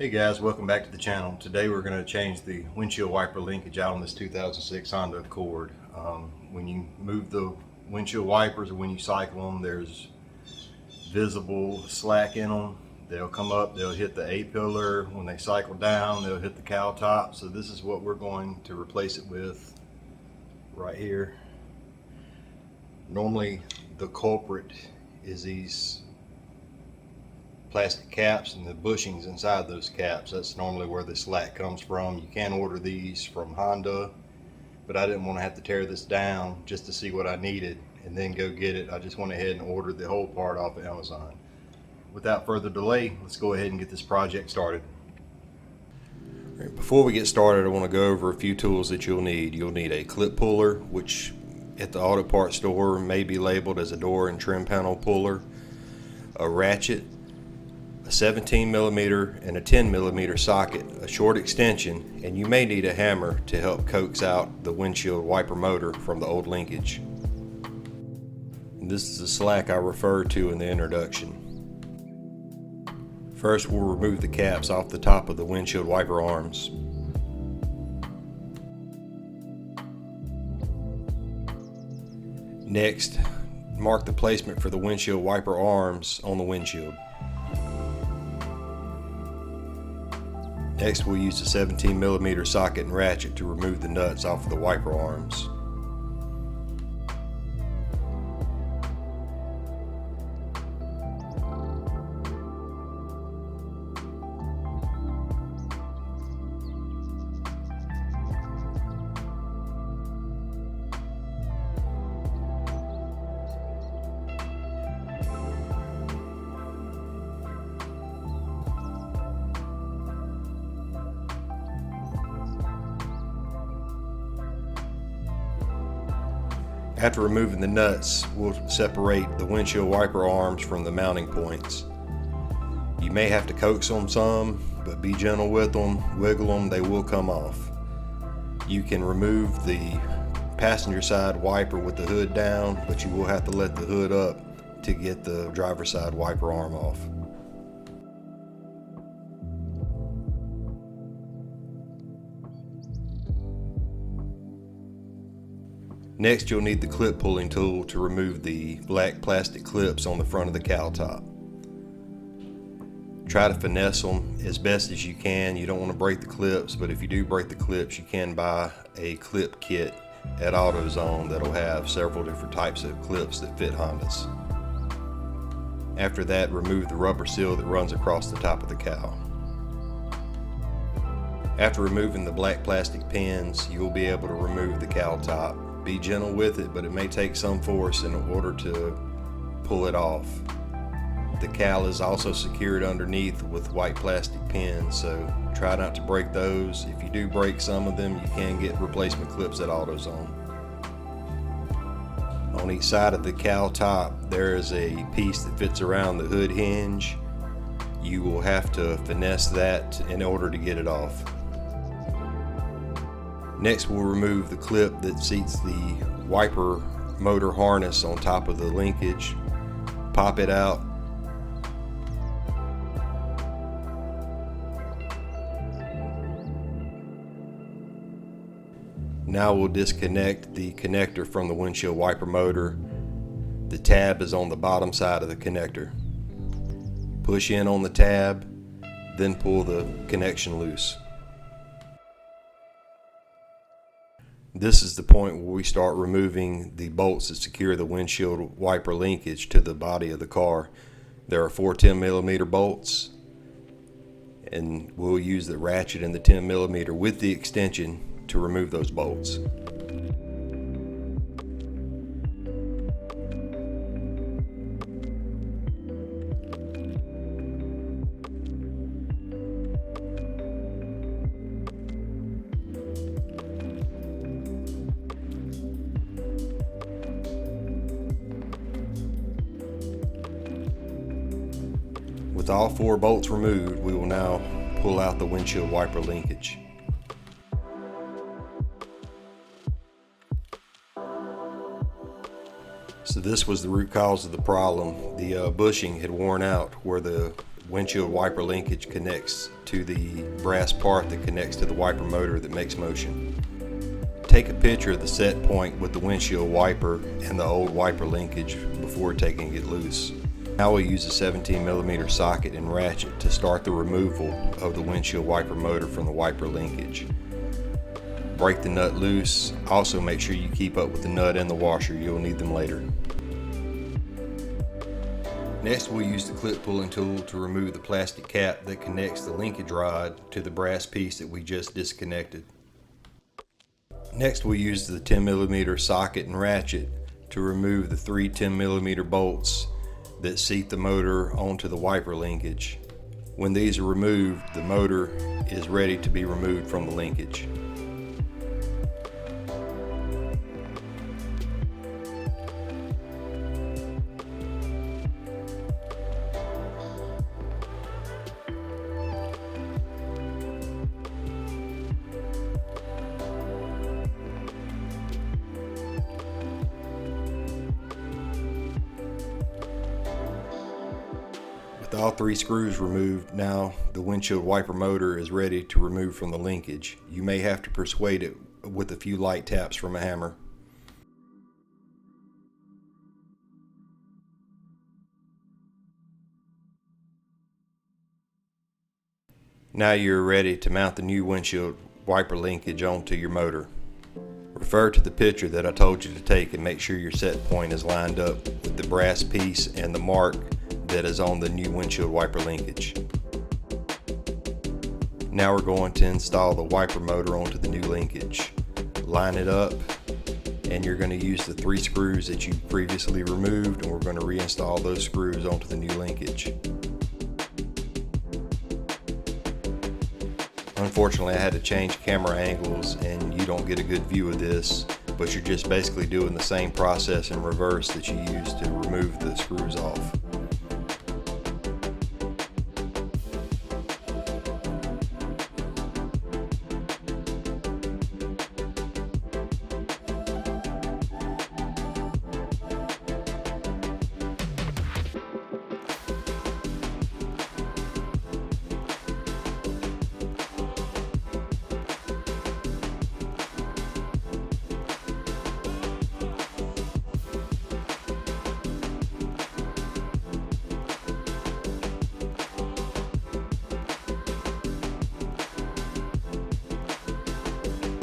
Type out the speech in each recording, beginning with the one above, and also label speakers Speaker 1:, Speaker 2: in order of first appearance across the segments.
Speaker 1: Hey guys, welcome back to the channel. Today we're going to change the windshield wiper linkage out on this 2006 Honda Accord. When you move the windshield wipers or when you cycle them, there's visible slack in them. They'll come up, they'll hit the A-pillar. When they cycle down, they'll hit the cowl top. So this is what we're going to replace it with right here. Normally the culprit is these plastic caps and the bushings inside those caps. That's normally where the slack comes from. You can order these from Honda, but I didn't want to have to tear this down just to see what I needed and then go get it. I just went ahead and ordered the whole part off of Amazon. Without further delay, let's go ahead and get this project started. Before we get started, I want to go over a few tools that you'll need. You'll need a clip puller, which at the auto parts store may be labeled as a door and trim panel puller, a ratchet, a 17mm and a 10mm socket, a short extension, and you may need a hammer to help coax out the windshield wiper motor from the old linkage. And this is the slack I referred to in the introduction. First, we'll remove the caps off the top of the windshield wiper arms. Next, mark the placement for the windshield wiper arms on the windshield. Next, we'll use the 17mm socket and ratchet to remove the nuts off of the wiper arms. After removing the nuts, we'll separate the windshield wiper arms from the mounting points. You may have to coax them some, but be gentle with them, wiggle them, they will come off. You can remove the passenger side wiper with the hood down, but you will have to let the hood up to get the driver's side wiper arm off. Next, you'll need the clip pulling tool to remove the black plastic clips on the front of the cowl top. Try to finesse them as best as you can. You don't want to break the clips, but if you do break the clips, you can buy a clip kit at AutoZone that'll have several different types of clips that fit Hondas. After that, remove the rubber seal that runs across the top of the cowl. After removing the black plastic pins, you'll be able to remove the cowl top. Be gentle with it, but it may take some force in order to pull it off. The cowl is also secured underneath with white plastic pins, so try not to break those. If you do break some of them, you can get replacement clips at AutoZone. On each side of the cowl top, there is a piece that fits around the hood hinge. You will have to finesse that in order to get it off. Next, we'll remove the clip that seats the wiper motor harness on top of the linkage. Pop it out. Now we'll disconnect the connector from the windshield wiper motor. The tab is on the bottom side of the connector. Push in on the tab, then pull the connection loose. This is the point where we start removing the bolts that secure the windshield wiper linkage to the body of the car. There are 4 10mm bolts, and we'll use the ratchet and the 10mm with the extension to remove those bolts. With all 4 bolts removed, we will now pull out the windshield wiper linkage. So this was the root cause of the problem. The bushing had worn out where the windshield wiper linkage connects to the brass part that connects to the wiper motor that makes motion. Take a picture of the set point with the windshield wiper and the old wiper linkage before taking it loose. Now we'll use a 17mm socket and ratchet to start the removal of the windshield wiper motor from the wiper linkage. Break the nut loose. Also make sure you keep up with the nut and the washer. You'll need them later. Next, we'll use the clip pulling tool to remove the plastic cap that connects the linkage rod to the brass piece that we just disconnected. Next, we'll use the 10mm socket and ratchet to remove the 3 10mm bolts that seat the motor onto the wiper linkage. When these are removed, the motor is ready to be removed from the linkage. With all 3 screws removed, now the windshield wiper motor is ready to remove from the linkage. You may have to persuade it with a few light taps from a hammer. Now you're ready to mount the new windshield wiper linkage onto your motor. Refer to the picture that I told you to take and make sure your set point is lined up with the brass piece and the mark that is on the new windshield wiper linkage. Now we're going to install the wiper motor onto the new linkage. Line it up, and you're going to use the 3 screws that you previously removed, and we're going to reinstall those screws onto the new linkage. Unfortunately, I had to change camera angles and you don't get a good view of this, but you're just basically doing the same process in reverse that you used to remove the screws off.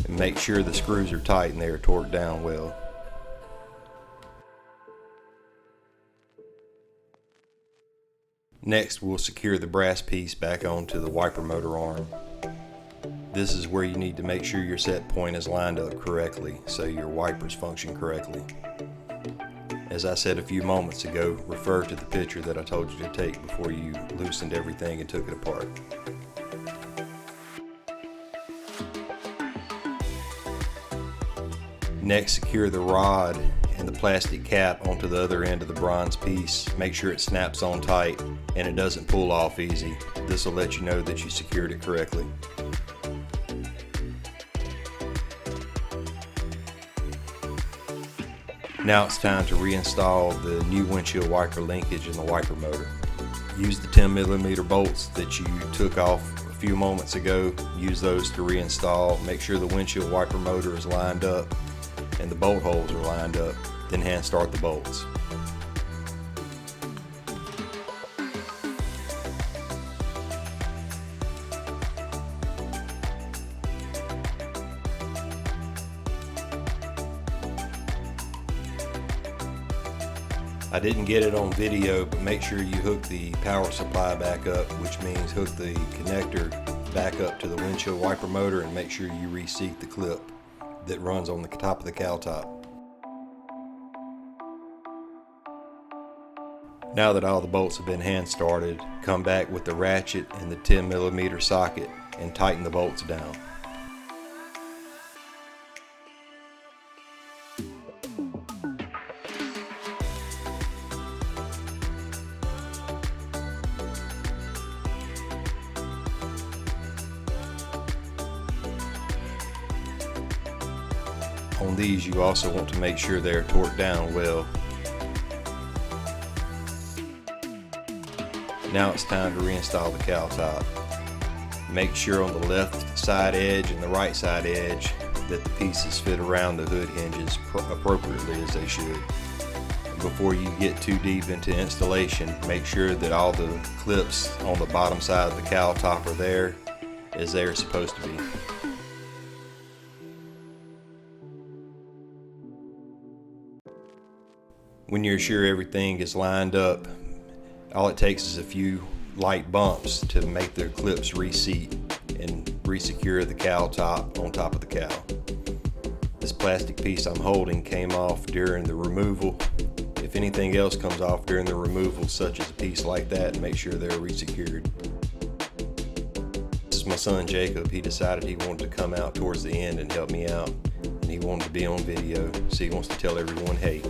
Speaker 1: Make sure the screws are tight and they are torqued down well. Next, we'll secure the brass piece back onto the wiper motor arm. This is where you need to make sure your set point is lined up correctly so your wipers function correctly. As I said a few moments ago, refer to the picture that I told you to take before you loosened everything and took it apart. Next, secure the rod and the plastic cap onto the other end of the bronze piece. Make sure it snaps on tight and it doesn't pull off easy. This will let you know that you secured it correctly. Now it's time to reinstall the new windshield wiper linkage in the wiper motor. Use the 10mm bolts that you took off a few moments ago. Use those to reinstall. Make sure the windshield wiper motor is lined up and the bolt holes are lined up, then hand start the bolts. I didn't get it on video, but make sure you hook the power supply back up, which means hook the connector back up to the windshield wiper motor and make sure you reseat the clip that runs on the top of the cowl top. Now that all the bolts have been hand started, come back with the ratchet and the 10mm socket and tighten the bolts down. On these, you also want to make sure they are torqued down well. Now it's time to reinstall the cowl top. Make sure on the left side edge and the right side edge that the pieces fit around the hood hinges appropriately as they should. Before you get too deep into installation, make sure that all the clips on the bottom side of the cowl top are there as they are supposed to be. When you're sure everything is lined up, all it takes is a few light bumps to make the clips reseat and resecure the cowl top on top of the cowl. This plastic piece I'm holding came off during the removal. If anything else comes off during the removal, such as a piece like that, make sure they're resecured. This is my son Jacob. He decided he wanted to come out towards the end and help me out, and he wanted to be on video, so he wants to tell everyone, hey.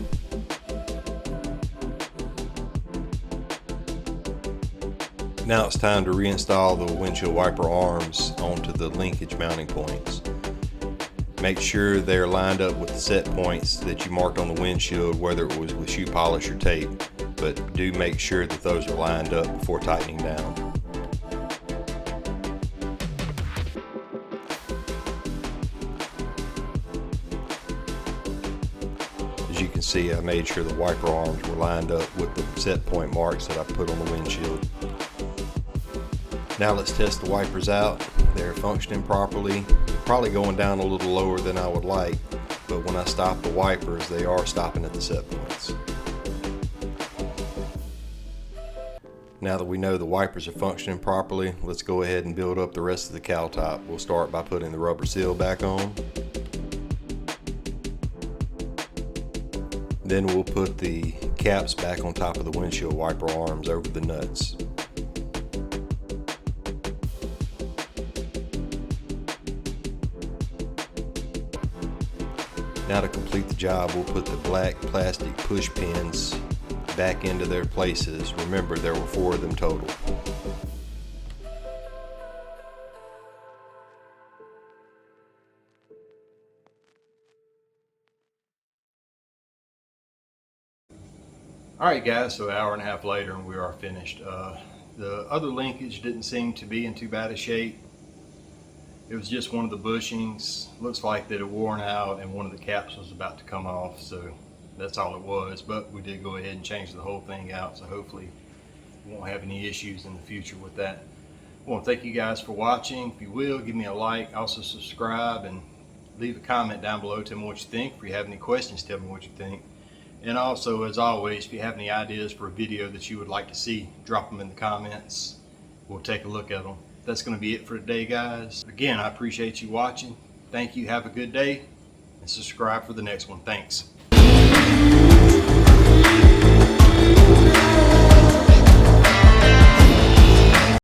Speaker 1: Now it's time to reinstall the windshield wiper arms onto the linkage mounting points. Make sure they're lined up with the set points that you marked on the windshield, whether it was with shoe polish or tape, but do make sure that those are lined up before tightening down. As you can see, I made sure the wiper arms were lined up with the set point marks that I put on the windshield. Now let's test the wipers out. They're functioning properly, probably going down a little lower than I would like, but when I stop the wipers, they are stopping at the set points. Now that we know the wipers are functioning properly, let's go ahead and build up the rest of the cowl top. We'll start by putting the rubber seal back on. Then we'll put the caps back on top of the windshield wiper arms over the nuts. Now to complete the job, we'll put the black plastic push pins back into their places. Remember, there were 4 of them total. Alright guys, so an hour and a half later and we are finished. The other linkage didn't seem to be in too bad a shape. It was just one of the bushings. Looks like that it had worn out and one of the caps was about to come off, so that's all it was. But we did go ahead and change the whole thing out, so hopefully we won't have any issues in the future with that. I want to thank you guys for watching. If you will, give me a like, also subscribe, and leave a comment down below. Tell me what you think. If you have any questions, tell me what you think. And also, as always, if you have any ideas for a video that you would like to see, drop them in the comments. We'll take a look at them. That's going to be it for today, guys. Again, I appreciate you watching. Thank you. Have a good day. And subscribe for the next one. Thanks.